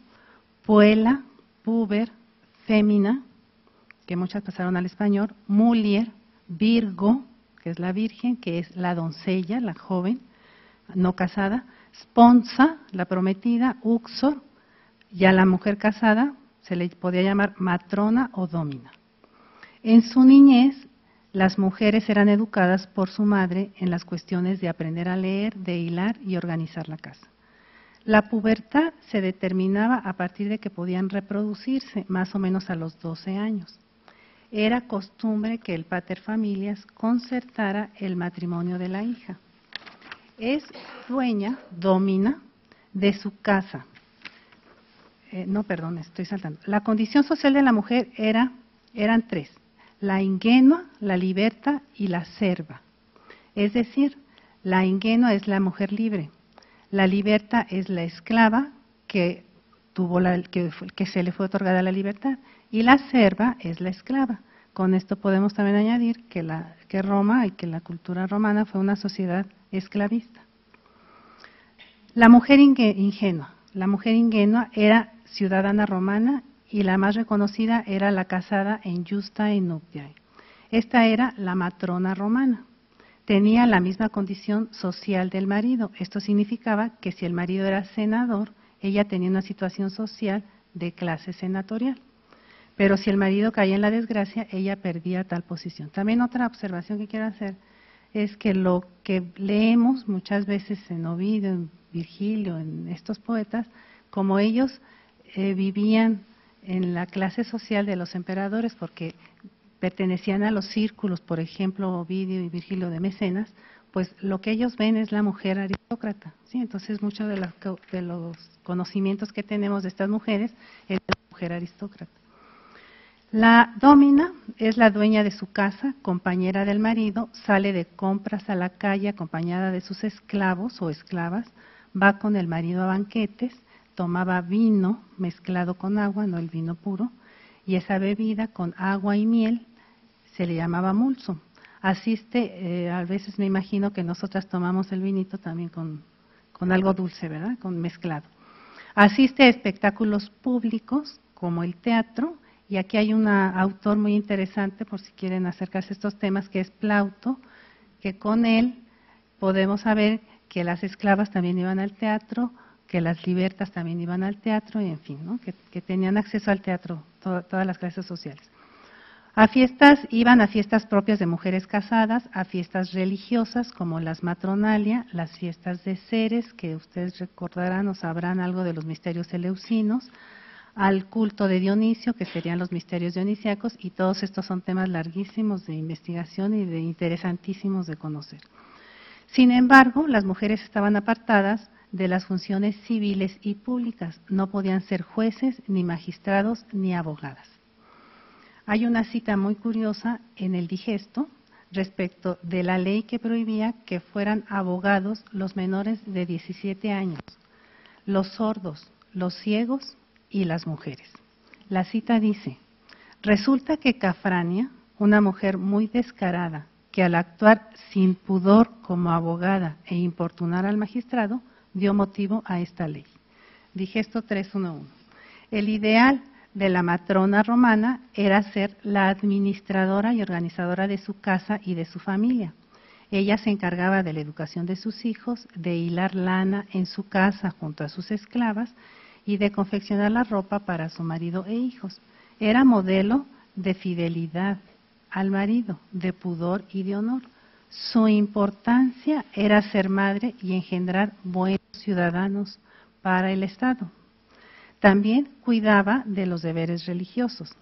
puella, puber, fémina, que muchas pasaron al español, mulier, virgo, que es la virgen, que es la doncella, la joven, no casada, sponsa, la prometida, uxor, y a la mujer casada se le podía llamar matrona o domina. En su niñez, las mujeres eran educadas por su madre en las cuestiones de aprender a leer, de hilar y organizar la casa. La pubertad se determinaba a partir de que podían reproducirse, más o menos a los 12 años. Era costumbre que el pater familias concertara el matrimonio de la hija. Es dueña, domina, de su casa. Estoy saltando. La condición social de la mujer eran 3: la ingenua, la liberta y la serva. Es decir, la ingenua es la mujer libre, la liberta es la esclava que se le fue otorgada la libertad, y la serva es la esclava. Con esto podemos también añadir que Roma y que la cultura romana fue una sociedad esclavista. La mujer ingenua. La mujer ingenua era ciudadana romana y la más reconocida era la casada en justa in nuptiae. Esta era la matrona romana. Tenía la misma condición social del marido. Esto significaba que si el marido era senador, ella tenía una situación social de clase senatorial. Pero si el marido caía en la desgracia, ella perdía tal posición. También otra observación que quiero hacer es que lo que leemos muchas veces en Ovidio, en Virgilio, en estos poetas, como ellos vivían en la clase social de los emperadores, porque pertenecían a los círculos, por ejemplo, Ovidio y Virgilio de Mecenas, pues lo que ellos ven es la mujer aristócrata, ¿sí? Entonces muchos de los conocimientos que tenemos de estas mujeres es la mujer aristócrata. La domina es la dueña de su casa, compañera del marido, sale de compras a la calle acompañada de sus esclavos o esclavas, va con el marido a banquetes, tomaba vino mezclado con agua, no el vino puro, y esa bebida con agua y miel se le llamaba mulso. Asiste, a veces me imagino que nosotras tomamos el vinito también con algo dulce, ¿verdad?, con mezclado. Asiste a espectáculos públicos como el teatro, y aquí hay un autor muy interesante por si quieren acercarse a estos temas, que es Plauto, que con él podemos saber que las esclavas también iban al teatro, que las libertas también iban al teatro, y en fin, ¿no?, que tenían acceso al teatro todas las clases sociales. Iban a fiestas propias de mujeres casadas, a fiestas religiosas como las matronalia, las fiestas de Ceres, que ustedes recordarán o sabrán algo de los misterios eleusinos, al culto de Dionisio, que serían los misterios dionisíacos, y todos estos son temas larguísimos de investigación y de interesantísimos de conocer. Sin embargo, las mujeres estaban apartadas de las funciones civiles y públicas, no podían ser jueces, ni magistrados, ni abogadas. Hay una cita muy curiosa en el Digesto respecto de la ley que prohibía que fueran abogados los menores de 17 años, los sordos, los ciegos y las mujeres. La cita dice: resulta que Cafrania, una mujer muy descarada, que al actuar sin pudor como abogada e importunar al magistrado, dio motivo a esta ley. Digesto 3.1.1. El ideal de la matrona romana era ser la administradora y organizadora de su casa y de su familia. Ella se encargaba de la educación de sus hijos, de hilar lana en su casa junto a sus esclavas, y de confeccionar la ropa para su marido e hijos. Era modelo de fidelidad al marido, de pudor y de honor. Su importancia era ser madre y engendrar buenos ciudadanos para el Estado. También cuidaba de los deberes religiosos.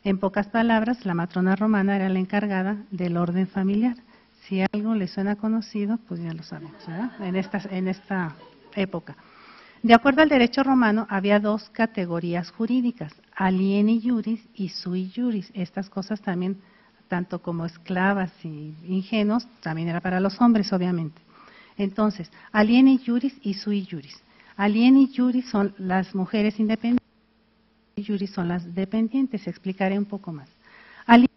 En pocas palabras, la matrona romana era la encargada del orden familiar. Si algo le suena conocido, pues ya lo sabemos, ¿verdad? En esta época. De acuerdo al derecho romano, había dos categorías jurídicas, alieni iuris y sui iuris. Estas cosas también, tanto como esclavas y ingenuos, también era para los hombres, obviamente. Entonces, alieni iuris y sui iuris. Alieni iuris son las mujeres independientes, sui iuris son las dependientes. Explicaré un poco más. Alieni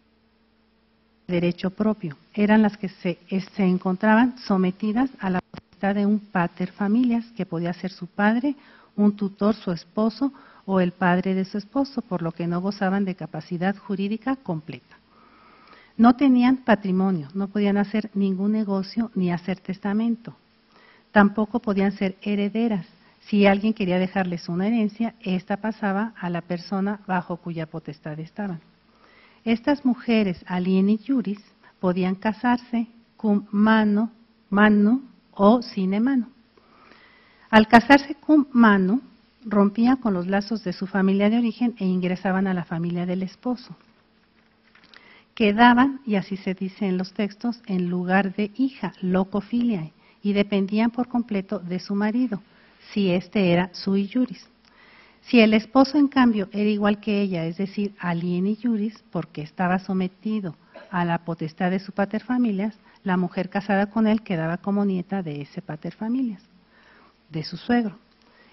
derecho propio, eran las que se encontraban sometidas a la potestad de un pater familias, que podía ser su padre, un tutor, su esposo o el padre de su esposo, por lo que no gozaban de capacidad jurídica completa. No tenían patrimonio, no podían hacer ningún negocio ni hacer testamento. Tampoco podían ser herederas. Si alguien quería dejarles una herencia, esta pasaba a la persona bajo cuya potestad estaban. Estas mujeres alieni iuris podían casarse cum mano o sine mano. Al casarse cum mano, rompían con los lazos de su familia de origen e ingresaban a la familia del esposo. Quedaban, y así se dice en los textos, en lugar de hija, loco filiae, y dependían por completo de su marido, si éste era sui iuris. Si el esposo, en cambio, era igual que ella, es decir, alieni iuris, porque estaba sometido a la potestad de su paterfamilias, la mujer casada con él quedaba como nieta de ese paterfamilias, de su suegro.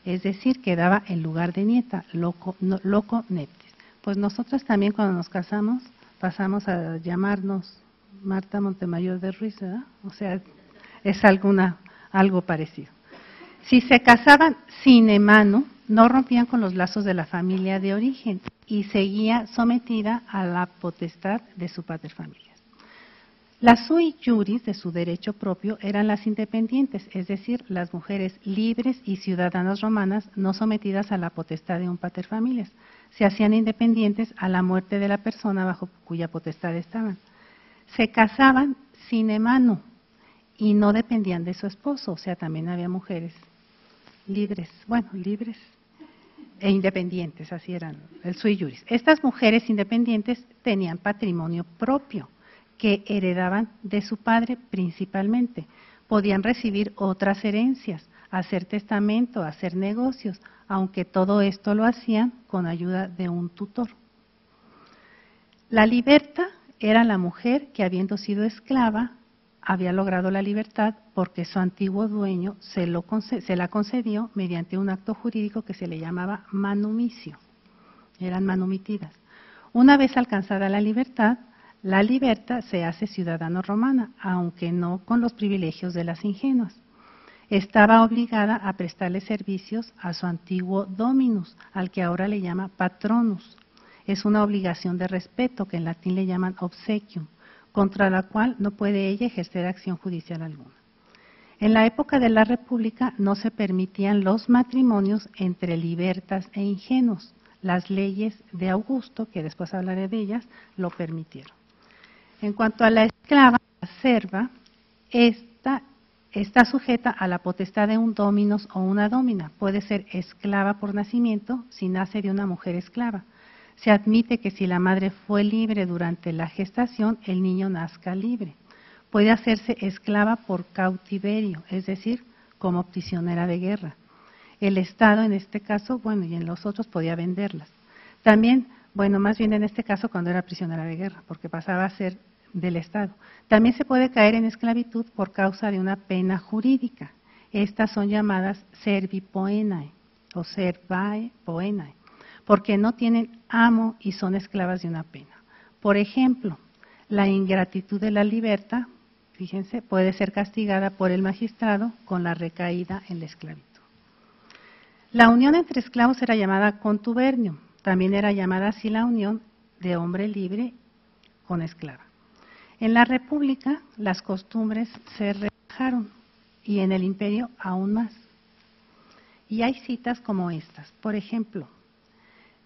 Es decir, quedaba en lugar de nieta, loco neptis. Pues nosotras también cuando nos casamos pasamos a llamarnos Marta Montemayor de Ruiz, ¿verdad? O sea, es algo parecido. Si se casaban sine mano, no rompían con los lazos de la familia de origen y seguía sometida a la potestad de su paterfamilias. Las sui iuris, de su derecho propio, eran las independientes, es decir, las mujeres libres y ciudadanas romanas no sometidas a la potestad de un paterfamilias. Se hacían independientes a la muerte de la persona bajo cuya potestad estaban. Se casaban sine mano y no dependían de su esposo, o sea, también había mujeres libres e independientes, así eran el sui iuris. Estas mujeres independientes tenían patrimonio propio que heredaban de su padre principalmente. Podían recibir otras herencias, hacer testamento, hacer negocios, aunque todo esto lo hacían con ayuda de un tutor. La liberta era la mujer que, habiendo sido esclava, había logrado la libertad porque su antiguo dueño se la concedió mediante un acto jurídico que se le llamaba manumicio. Eran manumitidas. Una vez alcanzada la libertad, la liberta se hace ciudadana romana, aunque no con los privilegios de las ingenuas. Estaba obligada a prestarle servicios a su antiguo dominus, al que ahora le llama patronus. Es una obligación de respeto que en latín le llaman obsequium, contra la cual no puede ella ejercer acción judicial alguna. En la época de la República no se permitían los matrimonios entre libertas e ingenuos. Las leyes de Augusto, que después hablaré de ellas, lo permitieron. En cuanto a la esclava, la serva, esta está sujeta a la potestad de un dominus o una domina. Puede ser esclava por nacimiento si nace de una mujer esclava. Se admite que si la madre fue libre durante la gestación, el niño nazca libre. Puede hacerse esclava por cautiverio, es decir, como prisionera de guerra. El Estado en este caso, y en los otros podía venderlas. También, más bien en este caso cuando era prisionera de guerra, porque pasaba a ser del Estado. También se puede caer en esclavitud por causa de una pena jurídica. Estas son llamadas servi poenae o servae poenae, porque no tienen amo y son esclavas de una pena. Por ejemplo, la ingratitud de la liberta, fíjense, puede ser castigada por el magistrado con la recaída en la esclavitud. La unión entre esclavos era llamada contubernio, también era llamada así la unión de hombre libre con esclava. En la República las costumbres se relajaron y en el Imperio aún más. Y hay citas como estas. Por ejemplo,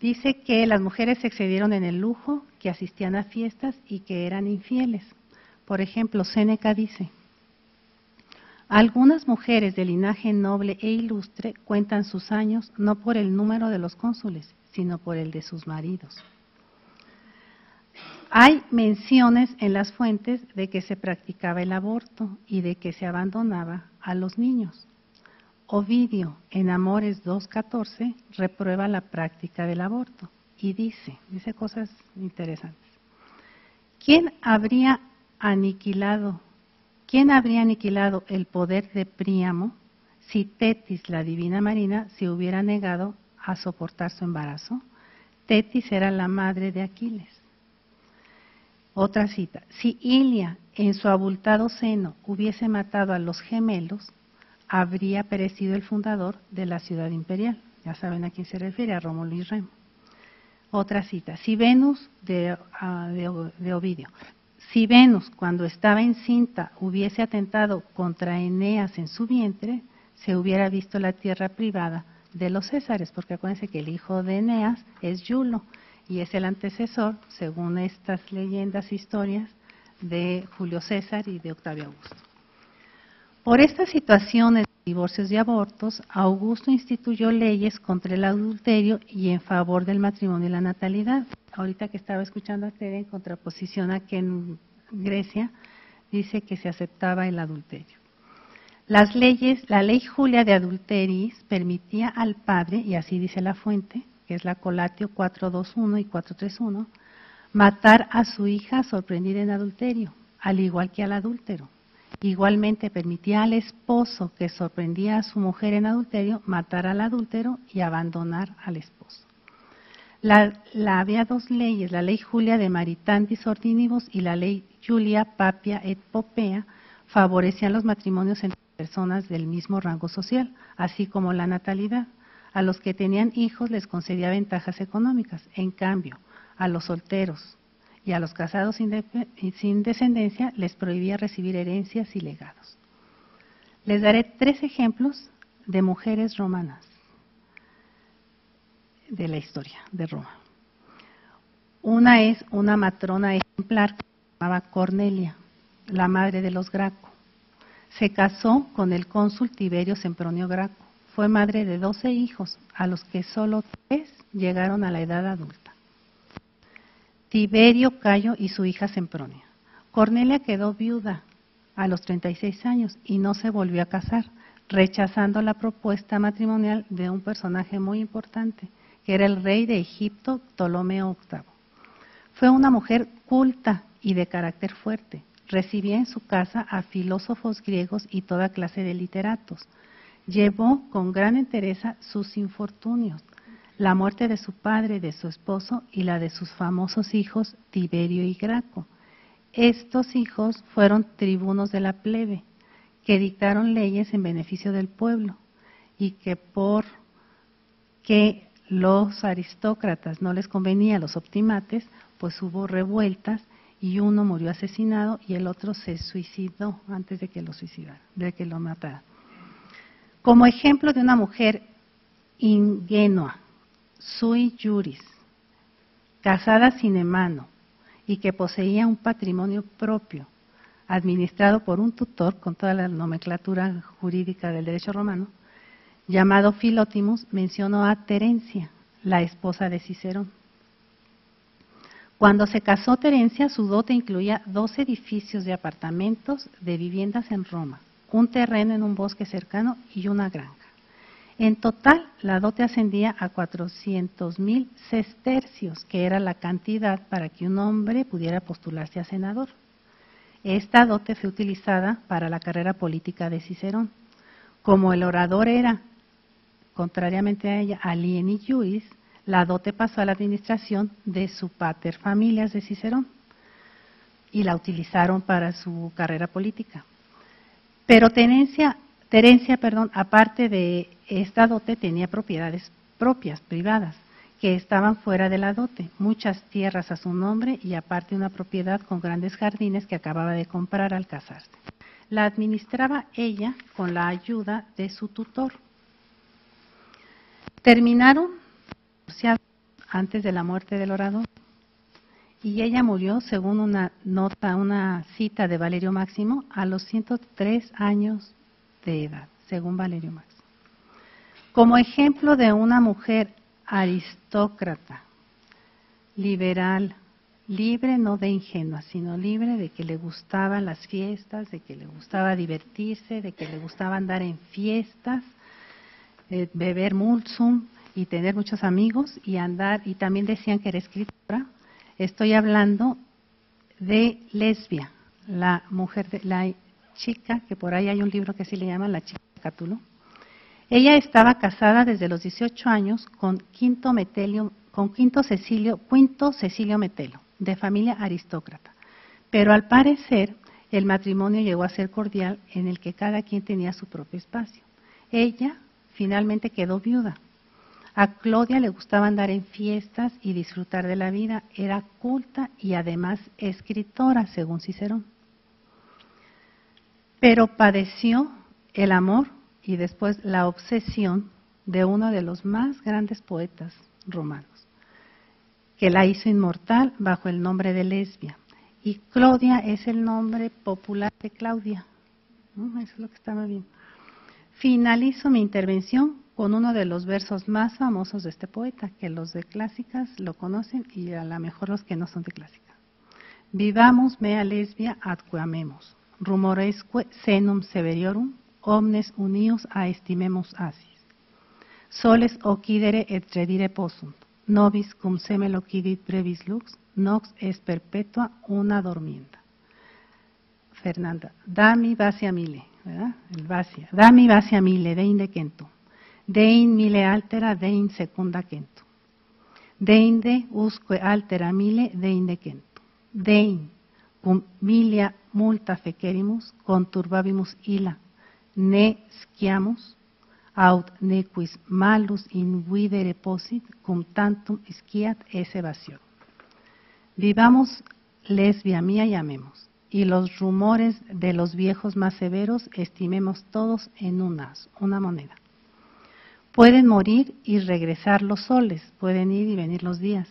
dice que las mujeres se excedieron en el lujo, que asistían a fiestas y que eran infieles. Por ejemplo, Séneca dice: algunas mujeres de linaje noble e ilustre cuentan sus años no por el número de los cónsules, sino por el de sus maridos. Hay menciones en las fuentes de que se practicaba el aborto y de que se abandonaba a los niños. Ovidio, en Amores 2:14, reprueba la práctica del aborto y dice cosas interesantes. ¿Quién habría aniquilado el poder de Príamo si Tetis, la divina marina, se hubiera negado a soportar su embarazo? Tetis era la madre de Aquiles. Otra cita: si Ilia en su abultado seno hubiese matado a los gemelos, habría perecido el fundador de la ciudad imperial. Ya saben a quién se refiere, a Rómulo y Remo. Otra cita: si Venus, de Ovidio, si Venus cuando estaba encinta hubiese atentado contra Eneas en su vientre, se hubiera visto la tierra privada de los Césares, porque acuérdense que el hijo de Eneas es Iulo, y es el antecesor, según estas leyendas, historias, de Julio César y de Octavio Augusto. Por estas situaciones de divorcios y abortos, Augusto instituyó leyes contra el adulterio y en favor del matrimonio y la natalidad. Ahorita que estaba escuchando a Tere, en contraposición a que en Grecia dice que se aceptaba el adulterio. Las leyes, la ley Julia de Adulteris permitía al padre, y así dice la fuente, que es la Colatio 4.2.1 y 4.3.1, matar a su hija sorprendida en adulterio, al igual que al adúltero. Igualmente permitía al esposo que sorprendía a su mujer en adulterio matar al adúltero y abandonar al esposo. Había dos leyes, la ley Julia de Maritantis Ordinibus y la ley Julia Papia et Popea, favorecían los matrimonios entre personas del mismo rango social, así como la natalidad. A los que tenían hijos les concedía ventajas económicas. En cambio, a los solteros y a los casados sin descendencia les prohibía recibir herencias y legados. Les daré 3 ejemplos de mujeres romanas de la historia de Roma. Una es una matrona ejemplar que se llamaba Cornelia, la madre de los Graco. Se casó con el cónsul Tiberio Sempronio Graco. Fue madre de 12 hijos, a los que solo 3 llegaron a la edad adulta: Tiberio, Cayo y su hija Sempronia. Cornelia quedó viuda a los 36 años y no se volvió a casar, rechazando la propuesta matrimonial de un personaje muy importante, que era el rey de Egipto, Ptolomeo VIII. Fue una mujer culta y de carácter fuerte. Recibía en su casa a filósofos griegos y toda clase de literatos. Llevó con gran entereza sus infortunios, la muerte de su padre, de su esposo y la de sus famosos hijos Tiberio y Graco. Estos hijos fueron tribunos de la plebe, que dictaron leyes en beneficio del pueblo y que porque los aristócratas no les convenía, los optimates, pues hubo revueltas y uno murió asesinado y el otro se suicidó antes de que lo mataran. Como ejemplo de una mujer ingenua, sui juris, casada sin hermano y que poseía un patrimonio propio, administrado por un tutor con toda la nomenclatura jurídica del derecho romano, llamado Philótimus, mencionó a Terencia, la esposa de Cicerón. Cuando se casó Terencia, su dote incluía 2 edificios de apartamentos de viviendas en Roma, un terreno en un bosque cercano y una granja. En total, la dote ascendía a 400,000 sestercios, que era la cantidad para que un hombre pudiera postularse a senador. Esta dote fue utilizada para la carrera política de Cicerón. Como el orador era, contrariamente a ella, alieni iuris, la dote pasó a la administración de su pater familias de Cicerón y la utilizaron para su carrera política. Pero Terencia, aparte de esta dote, tenía propiedades propias, privadas, que estaban fuera de la dote, muchas tierras a su nombre y aparte una propiedad con grandes jardines que acababa de comprar al casarse. La administraba ella con la ayuda de su tutor. Terminaron divorciados antes de la muerte del orador y ella murió, según una nota, una cita de Valerio Máximo, a los 103 años de edad, según Valerio Máximo. Como ejemplo de una mujer aristócrata, liberal, libre no de ingenua, sino libre de que le gustaban las fiestas, de que le gustaba divertirse, de que le gustaba andar en fiestas, beber mulsum y tener muchos amigos y andar, y también decían que era escritora. Estoy hablando de Lesbia, la mujer, la chica, que por ahí hay un libro que sí le llaman La chica de Cátulo. Ella estaba casada desde los 18 años con Quinto Cecilio Metelo, de familia aristócrata. Pero al parecer el matrimonio llegó a ser cordial, en el que cada quien tenía su propio espacio. Ella finalmente quedó viuda. A Clodia le gustaba andar en fiestas y disfrutar de la vida. Era culta y además escritora, según Cicerón. Pero padeció el amor y después la obsesión de uno de los más grandes poetas romanos, que la hizo inmortal bajo el nombre de Lesbia. Y Clodia es el nombre popular de Claudia. ¿No? Eso es lo que estaba bien. Finalizo mi intervención con uno de los versos más famosos de este poeta, que los de clásicas lo conocen y a lo mejor los que no son de clásicas. Vivamos mea Lesbia atque amemos, rumoresque senum severiorum, omnes unius aestimemus asis. Soles occidere et redire possunt, nobis cum semel occidit brevis lux, nox es perpetua una dormienda. Fernanda, dami vacia mille, ¿verdad? El vacia, dami vacia mille, dein decentum, dein mille altera, dein secunda centum, deinde usque altera mille, dein decentum, dein cum millia multa fecerimus, conturbabimus illa, ne sciamus, aut nequis malus invidere posit, cum tantum sciat esse evasio. Vivamos Lesbia mía y amemos, y los rumores de los viejos más severos estimemos todos en una moneda. Pueden morir y regresar los soles, pueden ir y venir los días.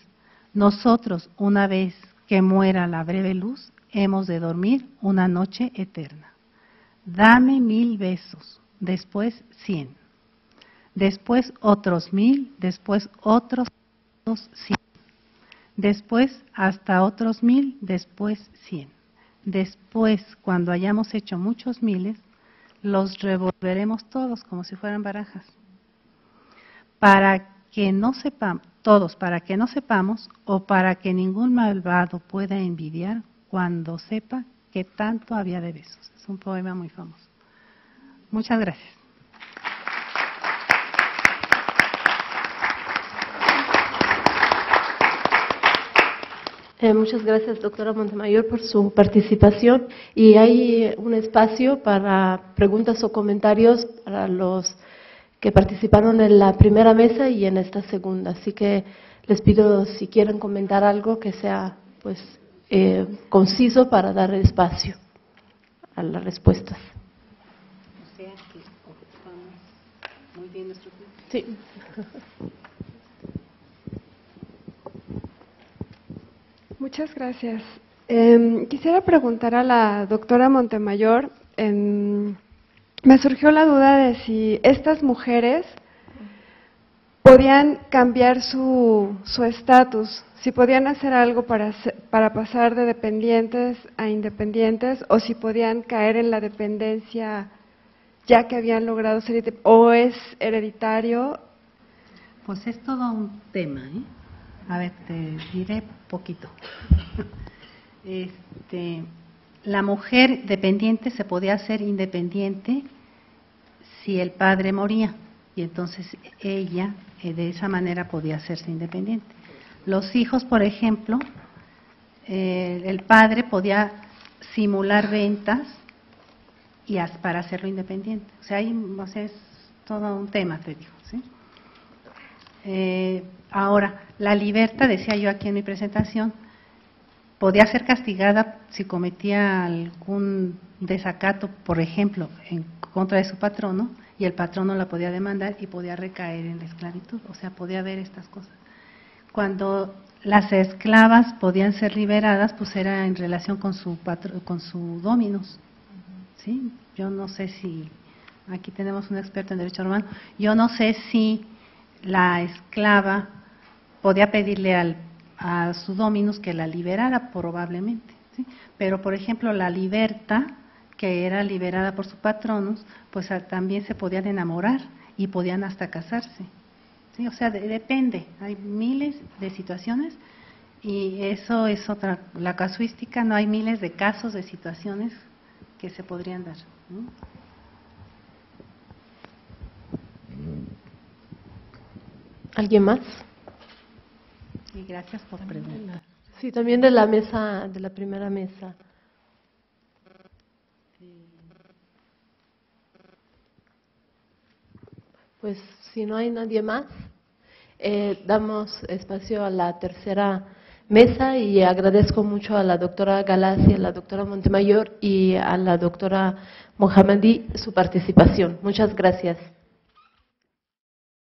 Nosotros, una vez que muera la breve luz, hemos de dormir una noche eterna. Dame 1000 besos, después 100, después otros 1000, después otros 100, después hasta otros 1000, después 100. Después, cuando hayamos hecho muchos miles, los revolveremos todos como si fueran barajas. Para que no sepamos, todos, para que no sepamos, o para que ningún malvado pueda envidiar cuando sepa que tanto había de besos. Es un poema muy famoso. Muchas gracias. Muchas gracias, doctora Montemayor, por su participación. Y hay un espacio para preguntas o comentarios para los que participaron en la primera mesa y en esta segunda. Así que les pido, si quieren comentar algo, que sea pues conciso para dar espacio a las respuestas. O sea que ocupamos muy bien nuestro tiempo. Sí. Muchas gracias. Quisiera preguntar a la doctora Montemayor, me surgió la duda de si estas mujeres podían cambiar su estatus, si podían hacer algo para pasar de dependientes a independientes, o si podían caer en la dependencia ya que habían logrado ser, o es hereditario. Pues es todo un tema, ¿eh? A ver, te diré poquito. La mujer dependiente se podía hacer independiente si el padre moría, y entonces ella de esa manera podía hacerse independiente. Los hijos, por ejemplo, el padre podía simular ventas y para hacerlo independiente. O sea, es todo un tema, te digo, ¿sí? Ahora, la libertad, decía yo aquí en mi presentación, podía ser castigada si cometía algún desacato, por ejemplo, en contra de su patrono, y el patrón no la podía demandar y podía recaer en la esclavitud, o sea, podía haber estas cosas. Cuando las esclavas podían ser liberadas, pues era en relación con su dominus, ¿sí? Yo no sé si, aquí tenemos un experto en derecho romano, yo no sé si la esclava podía pedirle a su dominus que la liberara, probablemente, ¿sí? Pero, por ejemplo, la liberta, que era liberada por su patronus, pues también se podían enamorar y podían hasta casarse, ¿sí? O sea, depende, hay miles de situaciones y eso es otra, la casuística, no hay miles de casos, de situaciones que se podrían dar, ¿no? ¿Alguien más? Y gracias por preguntar. Sí, también de la mesa, de la primera mesa. Pues si no hay nadie más, damos espacio a la tercera mesa y agradezco mucho a la doctora Galassi, a la doctora Montemayor y a la doctora Mohammadi su participación. Muchas gracias.